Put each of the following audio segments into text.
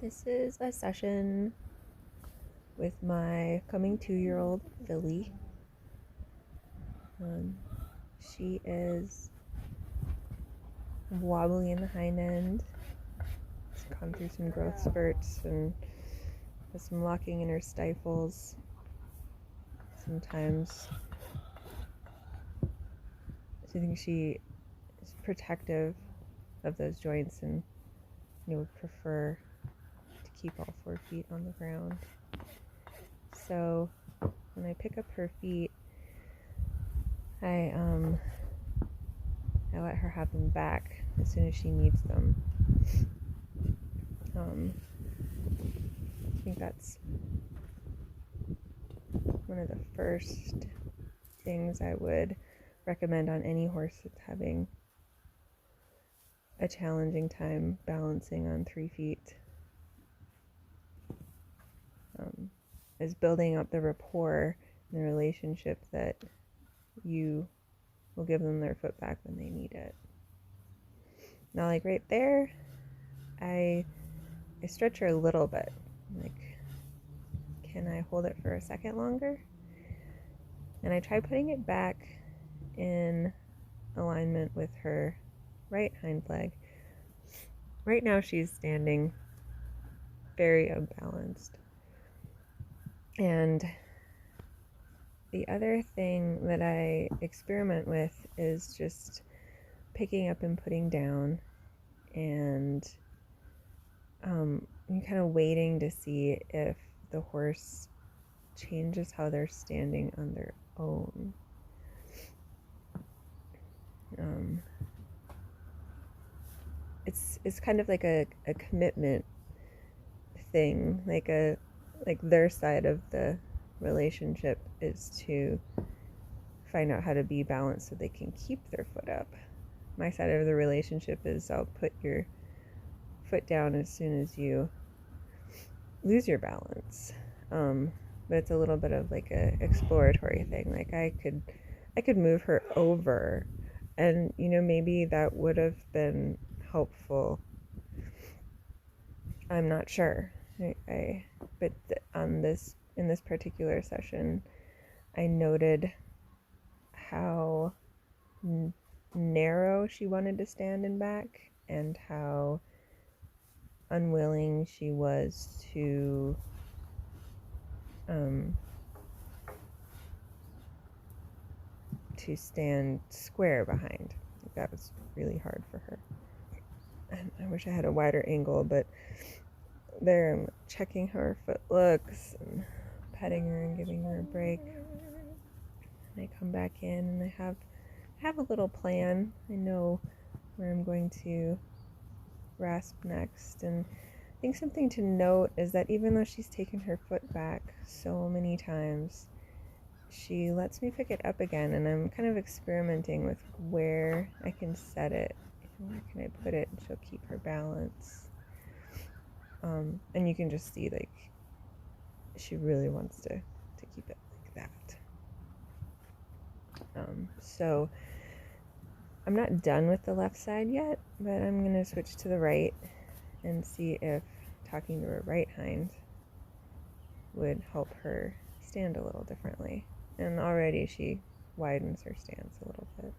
This is a session with my coming 2-year-old filly. She is wobbly in the hind end. She's gone through some growth spurts and has some locking in her stifles. Sometimes I think she is protective of those joints and would prefer to keep all 4 feet on the ground. So when I pick up her feet, I let her have them back as soon as she needs them. I think that's one of the first things I would recommend on any horse that's having a challenging time balancing on 3 feet, is building up the rapport and the relationship that you will give them their foot back when they need it. Now, like right there, I stretch her a little bit. Like, can I hold it for a second longer? And I try putting it back in alignment with her right hind leg. Right now she's standing very unbalanced. And the other thing that I experiment with is just picking up and putting down and kind of waiting to see if the horse changes how they're standing on their own. It's kind of like a commitment thing, like their side of the relationship is to find out how to be balanced so they can keep their foot up. My side of the relationship is I'll put your foot down as soon as you lose your balance. But it's a little bit of like a exploratory thing. Like I could move her over, and maybe that would have been helpful. I'm not sure. But in this particular session, I noted how narrow she wanted to stand and back, and how unwilling she was to stand square behind. That was really hard for her. And I wish I had a wider angle, but there I'm checking how her foot looks and petting her and giving her a break. And I come back in and I have a little plan. I know where I'm going to rasp next. And I think something to note is that even though she's taken her foot back so many times, she lets me pick it up again, and I'm kind of experimenting with where I can set it. Where can I put it? And she'll keep her balance. And you can just see, like, she really wants to keep it like that. So I'm not done with the left side yet, but I'm going to switch to the right and see if talking to her right hind would help her stand a little differently. And already she widens her stance a little bit.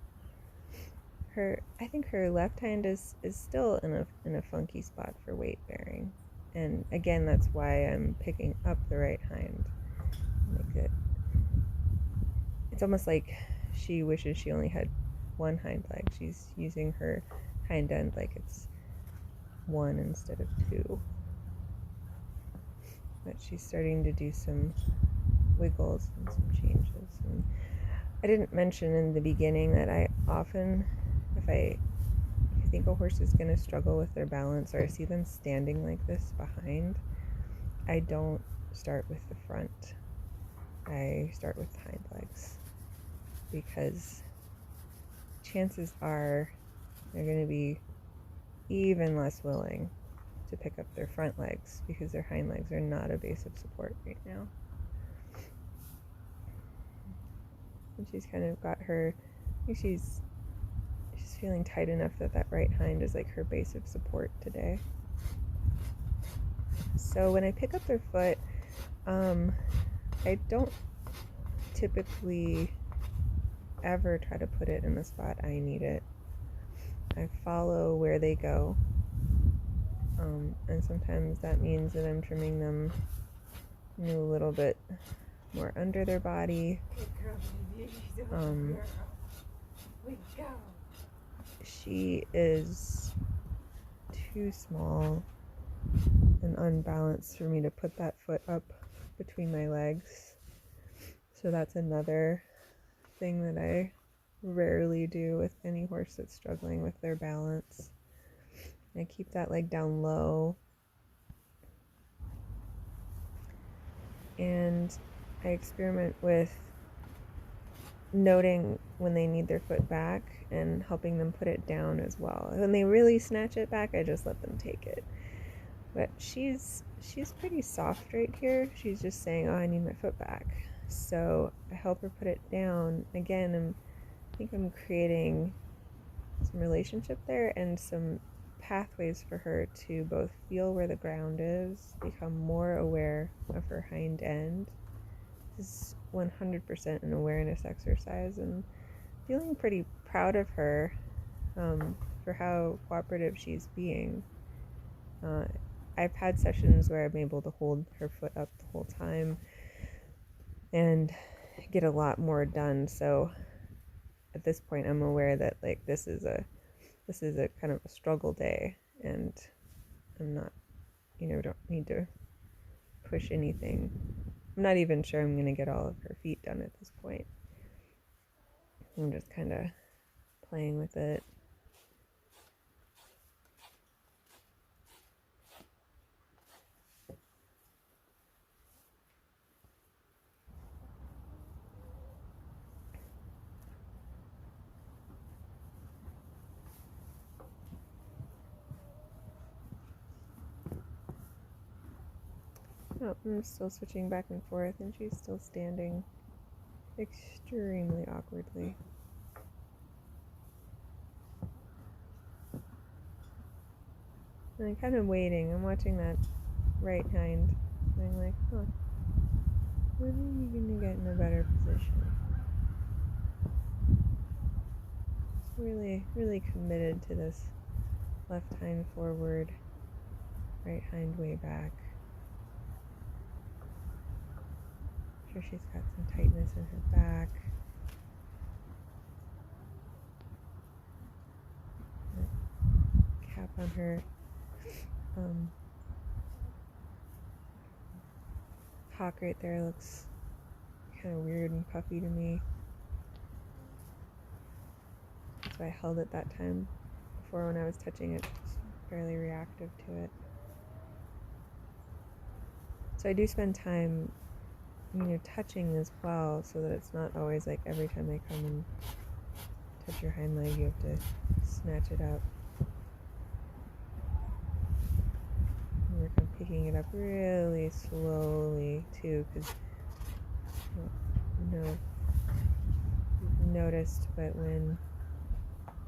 I think her left hind is still in a funky spot for weight bearing. And again, that's why I'm picking up the right hind. It's almost like she wishes she only had one hind leg. She's using her hind end like it's one instead of two. But she's starting to do some wiggles and some changes. And I didn't mention in the beginning that I often, if I think a horse is going to struggle with their balance, or I see them standing like this behind, I don't start with the front. I start with the hind legs, because chances are they're going to be even less willing to pick up their front legs, because their hind legs are not a base of support right now. And she's kind of got her, I think she's feeling tight enough that right hind is like her base of support today. So when I pick up their foot, I don't typically ever try to put it in the spot I need it. I follow where they go, and sometimes that means that I'm trimming them a little bit more under their body. She is too small and unbalanced for me to put that foot up between my legs, so that's another thing that I rarely do with any horse that's struggling with their balance. I keep that leg down low, and I experiment with noting when they need their foot back and helping them put it down as well. When they really snatch it back, I just let them take it. But she's pretty soft right here. She's just saying, oh, I need my foot back. So I help her put it down. Again, I think I'm creating some relationship there and some pathways for her to both feel where the ground is, become more aware of her hind end. This is 100% an awareness exercise, and feeling pretty proud of her for how cooperative she's being. I've had sessions where I'm able to hold her foot up the whole time and get a lot more done. So at this point, I'm aware that like this is a kind of a struggle day, and I'm not, don't need to push anything. I'm not even sure I'm gonna get all of her feet done at this point. I'm just kind of playing with it. Oh, I'm still switching back and forth, and she's still standing extremely awkwardly. And I'm kind of waiting. I'm watching that right hind. And I'm like, huh, when are you going to get in a better position? It's really, really committed to this left hind forward, right hind way back. I'm sure she's got some tightness in her back. Cap on her hock right there looks kind of weird and puffy to me. So I held it that time before when I was touching it, just fairly reactive to it. So I do spend time, touching as well, so that it's not always like every time I come and touch your hind leg, you have to snatch it up. And work on picking it up really slowly too, because you've noticed, but a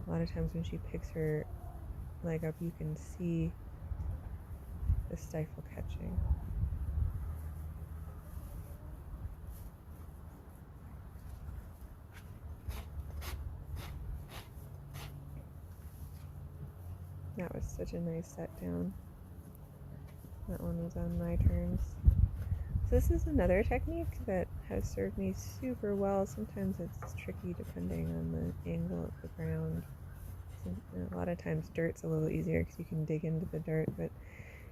lot of times when she picks her leg up, you can see the stifle catching. That was such a nice set down. That one was on my terms. So this is another technique that has served me super well. Sometimes it's tricky depending on the angle of the ground. A lot of times dirt's a little easier because you can dig into the dirt, but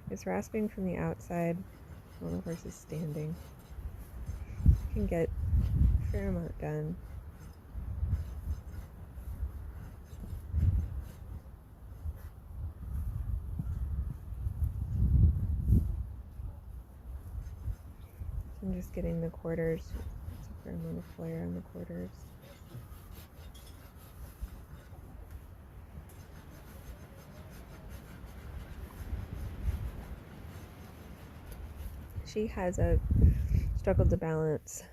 it's rasping from the outside while the horse is standing. You can get a fair amount done. I'm just getting the quarters. It's a fair amount of flare on the quarters. She has struggled to balance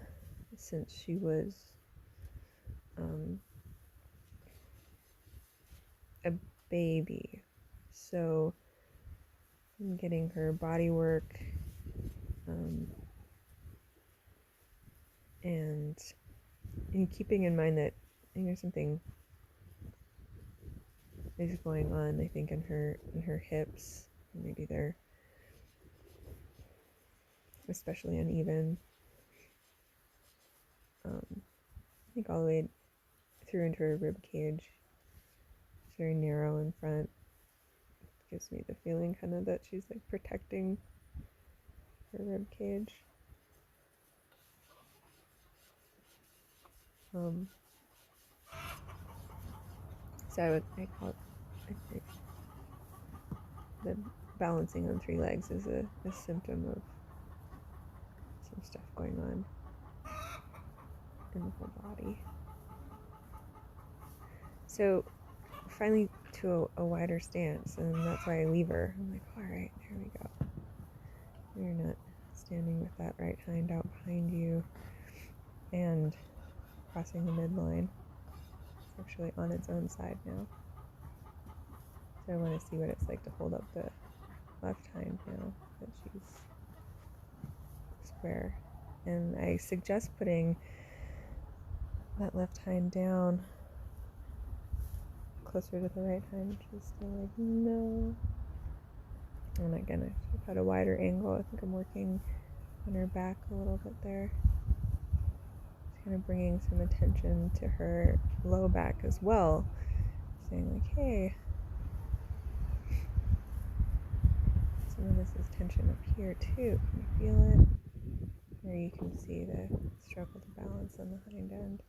since she was a baby. So and getting her body work, and keeping in mind that something is going on, I think, in her hips. Maybe they're especially uneven. I think all the way through into her rib cage. It's very narrow in front. It gives me the feeling kind of that she's like protecting her rib cage. So I call it the balancing on 3 legs is a symptom of some stuff going on in the whole body. So finally to a wider stance, and that's why I leave her. I'm like, all right, there we go. You're not standing with that right hind out behind you and crossing the midline. It's actually on its own side now. So I want to see what it's like to hold up the left hind now that she's square. And I suggest putting that left hind down closer to the right hind. She's still like, no. And again, I've had a wider angle. I think I'm working on her back a little bit there. Just kind of bringing some attention to her low back as well. Saying like, hey, some of this is tension up here too. Can you feel it? There you can see the struggle to balance on the hind end.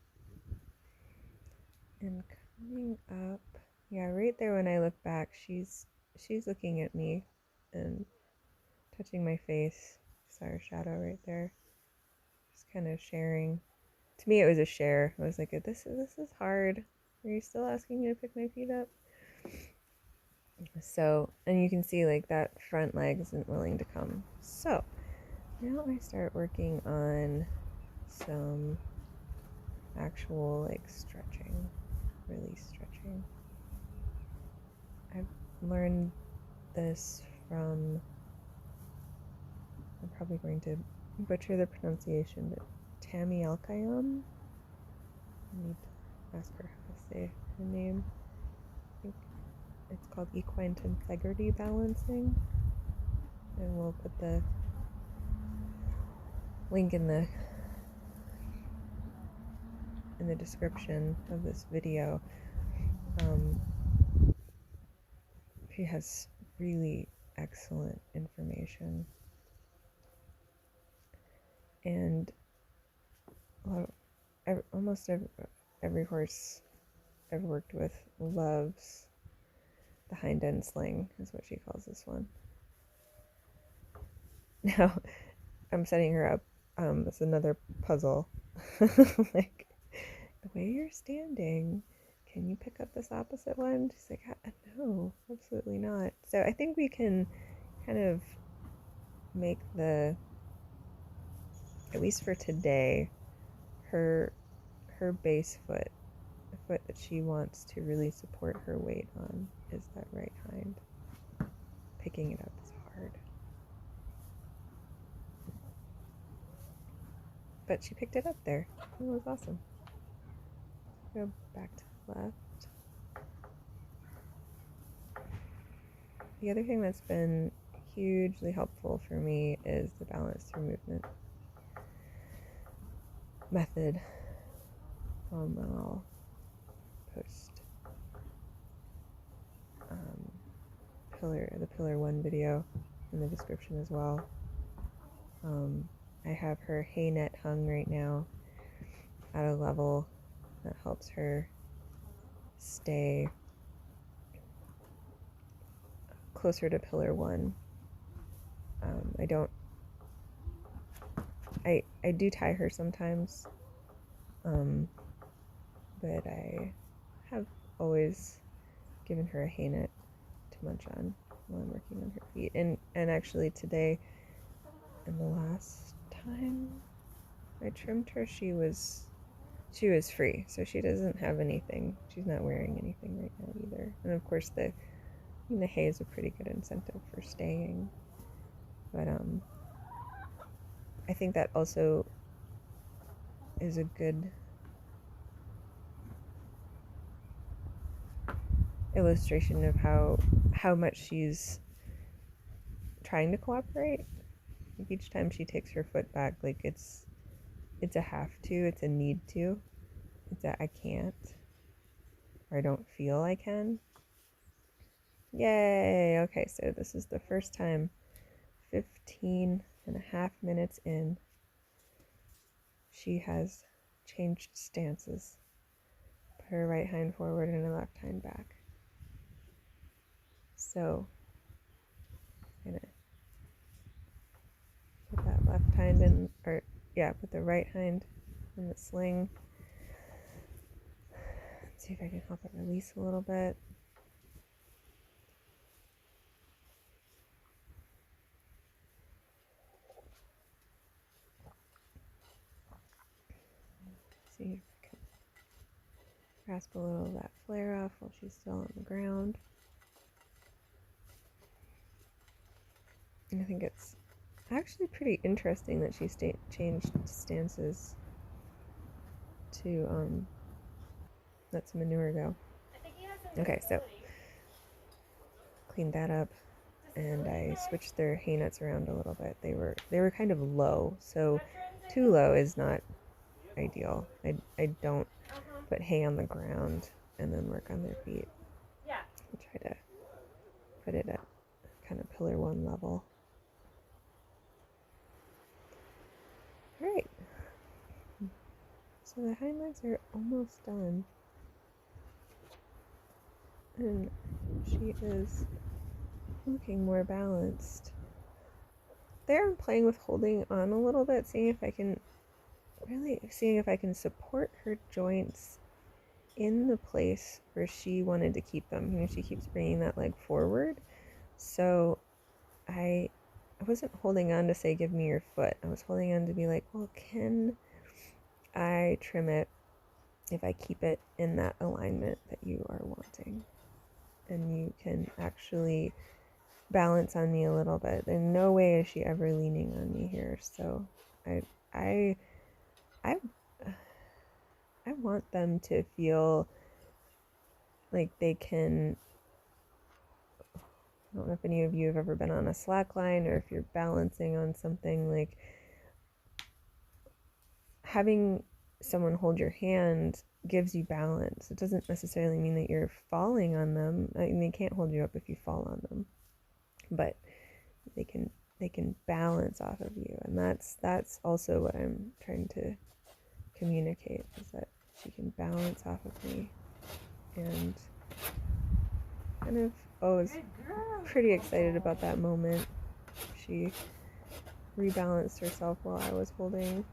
And coming up, yeah, right there when I look back, she's looking at me and touching my face. Saw her shadow right there. Just kind of sharing. To me, it was a share. I was like, this is hard. Are you still asking me to pick my feet up? So, and you can see like that front leg isn't willing to come. So now I start working on some actual like stretching, release stretching. I've learned this from, I'm probably going to butcher the pronunciation, but Tami Elkayam. I need to ask her how to say her name. I think it's called Equine Tensegrity balancing. And we'll put the link in the description of this video. She has really excellent information, and almost every horse I've worked with loves the hind end sling, is what she calls this one. Now I'm setting her up. It's another puzzle. Like, the way you're standing, can you pick up this opposite one? She's like, no, absolutely not. So I think we can kind of make at least for today, her base foot, the foot that she wants to really support her weight on, is that right hind. Picking it up is hard. But she picked it up there. It was awesome. Go back to the left. The other thing that's been hugely helpful for me is the balance through movement method. I'll post the Pilar 1 video in the description as well. I have her hay net hung right now at a level that helps her stay closer to Pilar 1. I do tie her sometimes, but I have always given her a hay net to munch on while I'm working on her feet. And actually today, and the last time I trimmed her, she was free, so she doesn't have anything. She's not wearing anything right now either. And of course the mean, the hay is a pretty good incentive for staying, but I think that also is a good illustration of how much she's trying to cooperate. Like each time she takes her foot back, like it's a have to, it's a need to, it's a I can't, or I don't feel I can. Yay! Okay, so this is the first time, 15.5 minutes in, she has changed stances. Put her right hind forward and her left hind back. So, I'm gonna put that left hind in, or yeah, put the right hind in the sling. Let's see if I can help it release a little bit. See if I can grasp a little of that flare off while she's still on the ground. And I think it's actually pretty interesting that she changed stances to let some manure go. Okay, so cleaned that up, and I switched their hay nuts around a little bit. They were kind of low, so too low is not ideal. I don't put hay on the ground and then work on their feet. I try to put it at kind of pillar 1 level. All right. So the hind legs are almost done. And she is looking more balanced. There I'm playing with holding on a little bit, seeing if I can support her joints in the place where she wanted to keep them. You know, she keeps bringing that leg forward. So I wasn't holding on to say, give me your foot. I was holding on to be like, well, can I trim it if I keep it in that alignment that you are wanting? And you can actually balance on me a little bit. In no way is she ever leaning on me here. So I want them to feel like they can. I don't know if any of you have ever been on a slack line, or if you're balancing on something, like having someone hold your hand gives you balance. It doesn't necessarily mean that you're falling on them. I mean, they can't hold you up if you fall on them, but they can balance off of you, and that's also what I'm trying to communicate, is that she can balance off of me. And kind of was pretty excited about that moment. She rebalanced herself while I was holding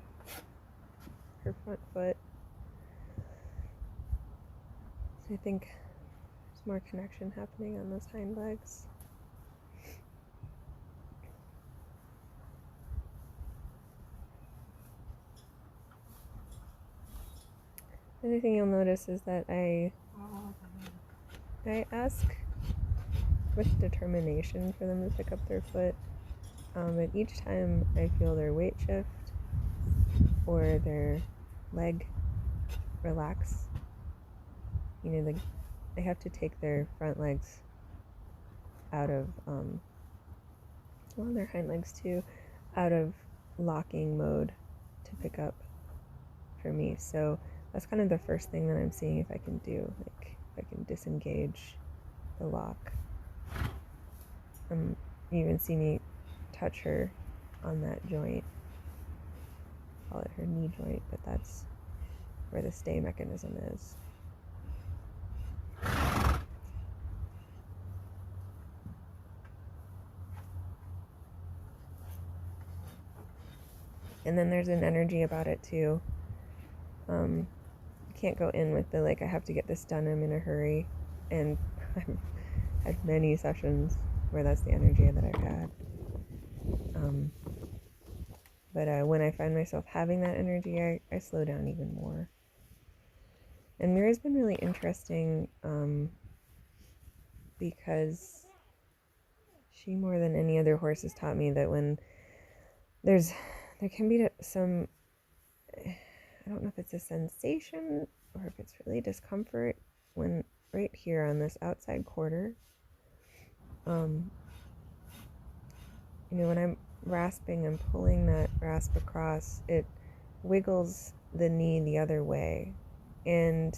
her front foot. So I think there's more connection happening on those hind legs. The other thing you'll notice is that I ask with determination for them to pick up their foot, but each time I feel their weight shift or their leg relax, you know, they have to take their front legs out of, well, their hind legs too, out of locking mode to pick up for me. So that's kind of the first thing that I'm seeing if I can do, like if I can disengage the lock. You even see me touch her on that joint. Call it her knee joint, but that's where the stay mechanism is. And then there's an energy about it too. You can't go in with the, like, I have to get this done, I'm in a hurry. And I've had many sessions where that's the energy that I've had. But when I find myself having that energy, I slow down even more. And Mira's been really interesting because she more than any other horse has taught me that when there can be some, I don't know if it's a sensation or if it's really discomfort when right here on this outside quarter, when I'm rasping and pulling that rasp across, it wiggles the knee the other way, and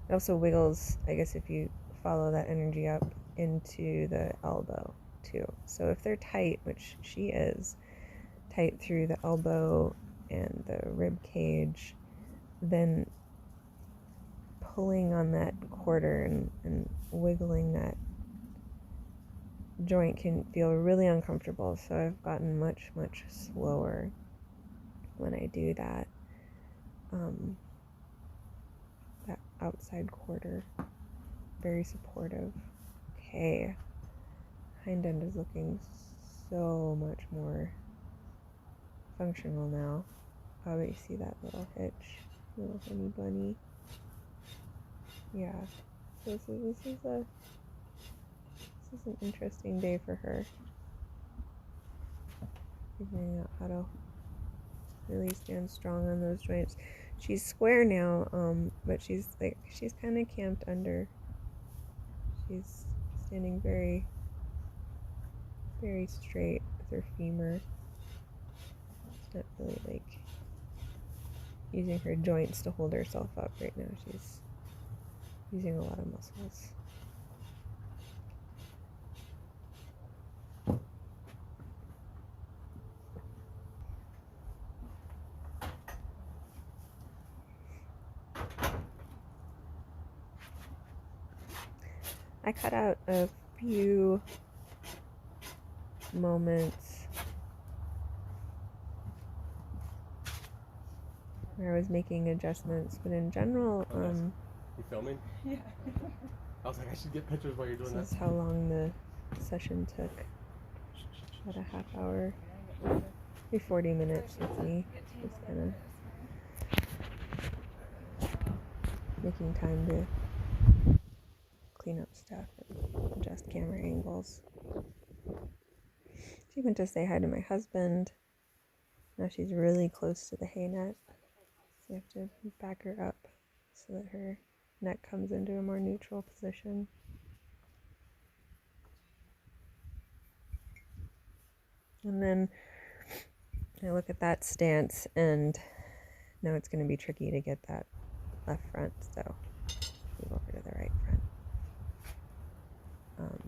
it also wiggles, I guess, if you follow that energy up into the elbow too. So if they're tight, which she is tight through the elbow and the rib cage, then pulling on that quarter and wiggling that joint can feel really uncomfortable. So I've gotten much slower when I do that. That outside quarter, very supportive. Okay, hind end is looking so much more functional now. Oh, but you see that little hitch, little honey bunny. Yeah, so this is an interesting day for her. Figuring out how to really stand strong on those joints. She's square now, but she's kind of camped under. She's standing very, very straight with her femur. She's not really like using her joints to hold herself up right now. She's using a lot of muscles. I cut out a few moments where I was making adjustments, but in general, You filming? Yeah. I was like, I should get pictures while you're doing this is how long the session took. About a half hour, maybe 40 minutes with me. Just kind of making time to clean up stuff and adjust camera angles. She went to say hi to my husband. Now she's really close to the hay net, so I have to back her up so that her neck comes into a more neutral position. And then I look at that stance and know it's going to be tricky to get that left front, so move over to the right front.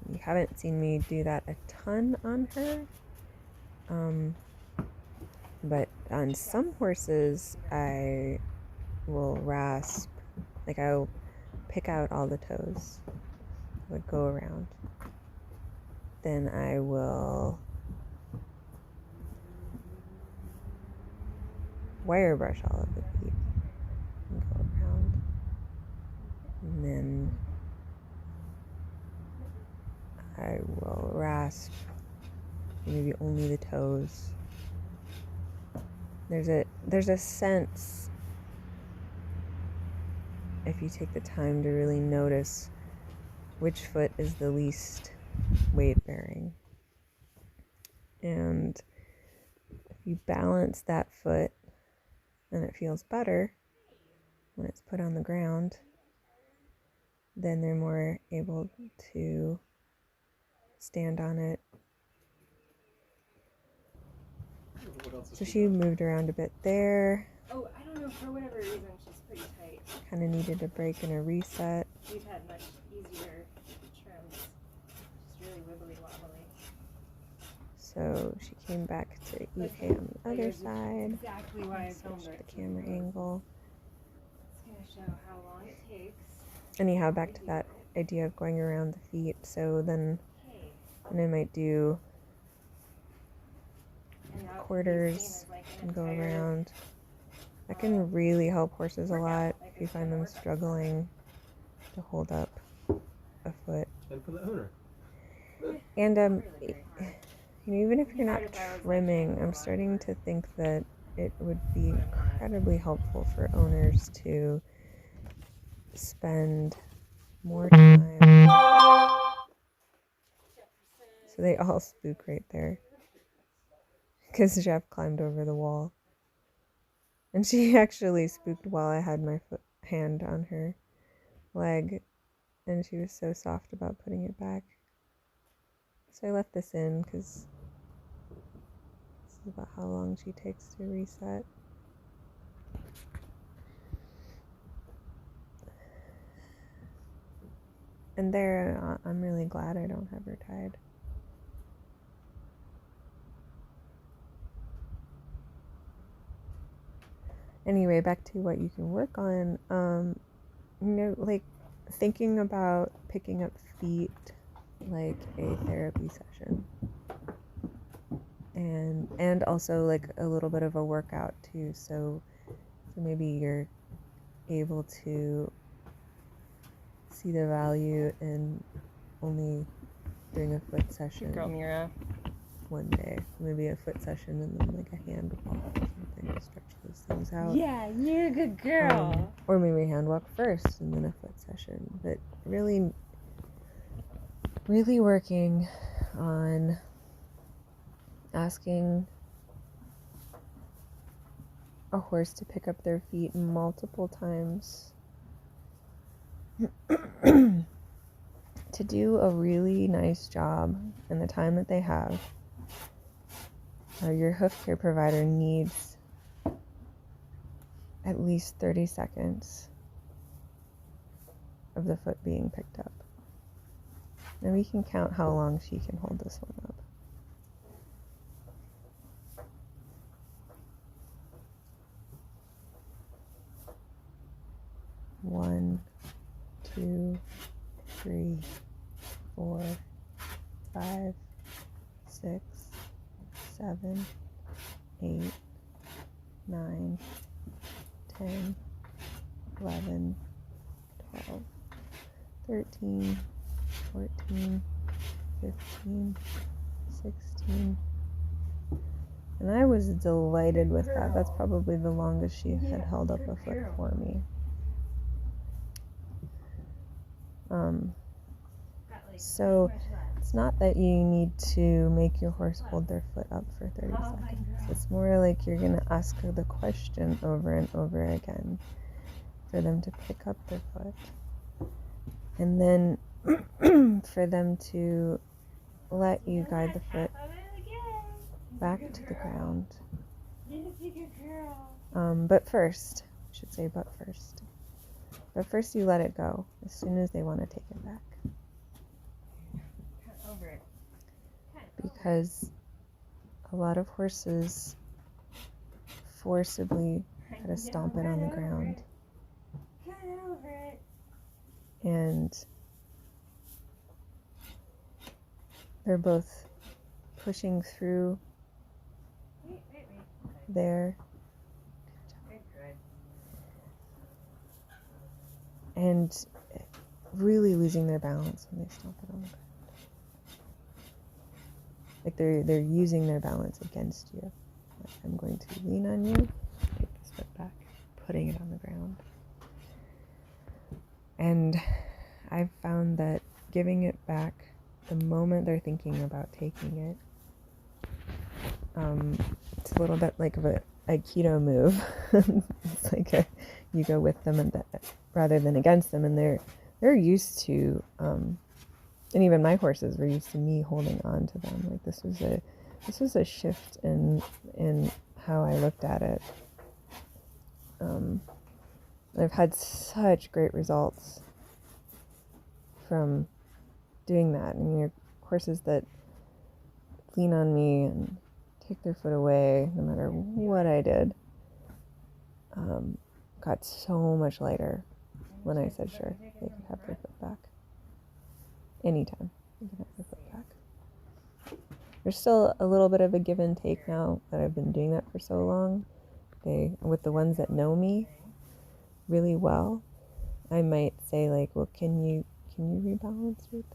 You haven't seen me do that a ton on her, but on some horses I will rasp, like I'll pick out all the toes, I would go around, then I will wire brush all of the feet and go around, and then I will rasp maybe only the toes. There's a sense, if you take the time to really notice which foot is the least weight bearing, and if you balance that foot and it feels better when it's put on the ground, then they're more able to stand on it. So she moved around a bit there. Oh, I don't know, for whatever reason, she's pretty tight. Kind of needed a break and a reset. We've had much easier trims. She's really wibbly wobbly. So she came back to Elkayam on the other side. Exactly why I filmed her. The camera angle. It's going to show how long it takes. Anyhow, back to that idea of going around the feet. So then I might do quarters and go around. That can really help horses a lot if you find them struggling to hold up a foot. And for the owner. And even if you're not trimming, I'm starting to think that it would be incredibly helpful for owners to spend more time So they all spook right there. Because Jeff climbed over the wall. And she actually spooked while I had my hand on her leg. And she was so soft about putting it back. So I left this in because this is about how long she takes to reset. And there, I'm really glad I don't have her tied. Anyway, back to what you can work on. Like thinking about picking up feet like a therapy session. And also like a little bit of a workout too. So maybe you're able to see the value in only doing a foot session. Girl, Mira. One day, maybe a foot session and then like a hand walk or something to stretch those things out. Yeah, you're a good girl. Or maybe a hand walk first and then a foot session. But really working on asking a horse to pick up their feet multiple times to do a really nice job in the time that they have. Your hoof care provider needs at least 30 seconds of the foot being picked up. And we can count how long she can hold this one up. 1, 2, 3, 4, 5, 6, 7, 8, 9, 10, 11, 12, 13, 14, 15, 16. And I was delighted with that. That's probably the longest she had held up a foot for me. So it's not that you need to make your horse hold their foot up for 30 seconds. It's more like you're going to ask her the question over and over again for them to pick up their foot. And then for them to let you guide the foot back to the ground. But first you let it go as soon as they want to take it back. Because a lot of horses forcibly try to stomp it on the ground. And they're both pushing through there. And really losing their balance when they stomp it on the ground. Like they're using their balance against you. Like, I'm going to lean on you, take this foot back, putting it on the ground. And I've found that giving it back the moment they're thinking about taking it, it's a little bit like of a Aikido move. It's like you go with them and rather than against them, and they're used to, and even my horses were used to me holding on to them. Like this was a shift in how I looked at it. I've had such great results from doing that. And your horses that lean on me and take their foot away, no matter what I did, got so much lighter when I said sure, they could have their foot back. Anytime they can have their foot back. There's still a little bit of a give and take now that I've been doing that for so long. With the ones that know me really well, I might say like, well, can you rebalance with?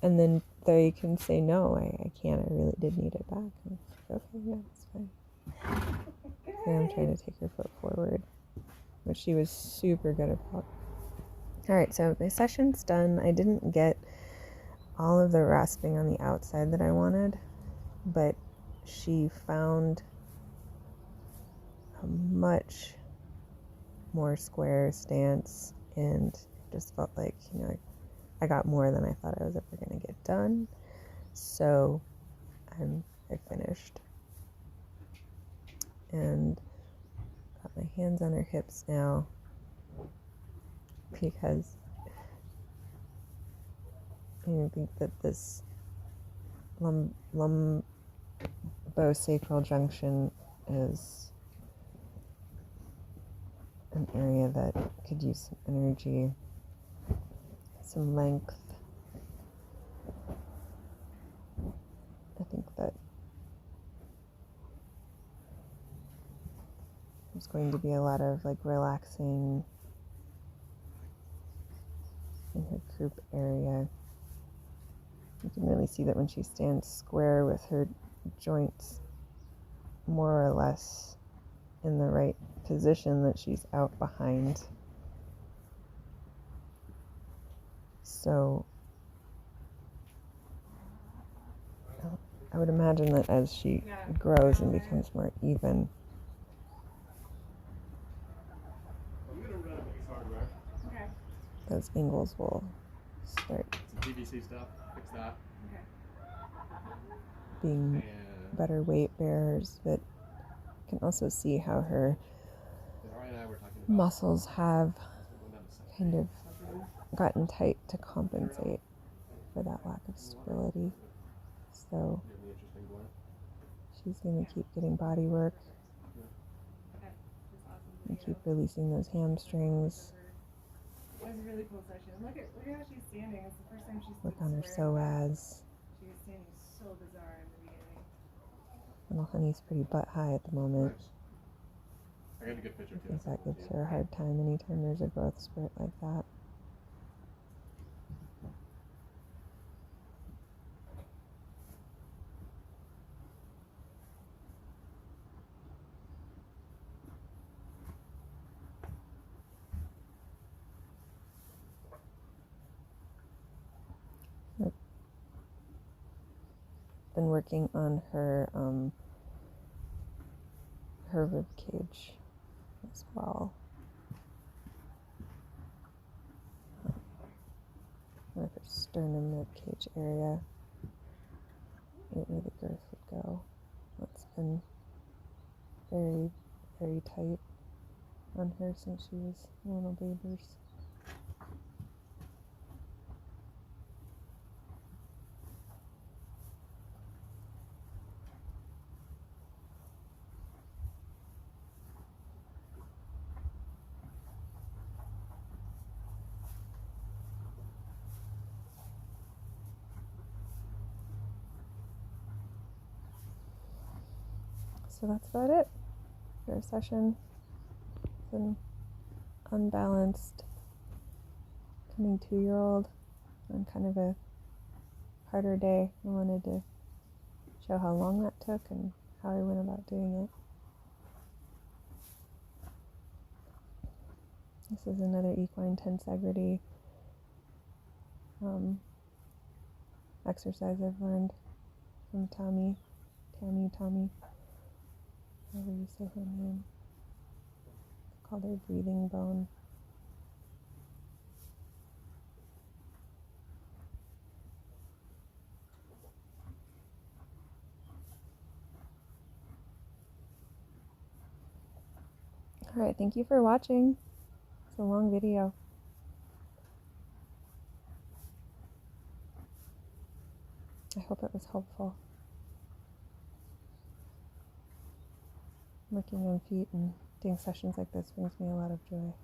And then they can say, no, I can't. I really did need it back. And it's like, okay, yeah, it's fine. And I'm trying to take her foot forward, which she was super good about. Alright, so my session's done. I didn't get all of the rasping on the outside that I wanted, but she found a much more square stance and just felt like, I got more than I thought I was ever going to get done. So I finished. And got my hands on her hips now because I think that this lumbosacral junction is an area that could use some energy, some length. I think that there's going to be a lot of relaxing in her croup area. You can really see that when she stands square with her joints more or less in the right position, that she's out behind. So I would imagine that as she grows and becomes more even, those angles will start Some PVC stuff, fix that. being better weight bearers, but you can also see how her muscles have kind of gotten tight to compensate for that lack of stability. So she's going to keep getting body work and keep releasing those hamstrings. It was a really cool session. Look at how she's standing. It's the first time she's Work on her psoas. She was standing so bizarre in the beginning. Little honey's pretty butt high at the moment. I got a good picture I think that gives her a hard time anytime there's a growth spurt like that. Been working on her rib cage as well. With her sternum rib cage area, where the girth would go. That's been very, very tight on her since she was little babies. So that's about it for a session. It's an unbalanced coming 2-year-old on kind of a harder day. I wanted to show how long that took and how I went about doing it. This is another equine tensegrity exercise I've learned from Tami, however you say her name. It's called her breathing bone. Alright, thank you for watching. It's a long video. I hope it was helpful. Working on feet and doing sessions like this brings me a lot of joy.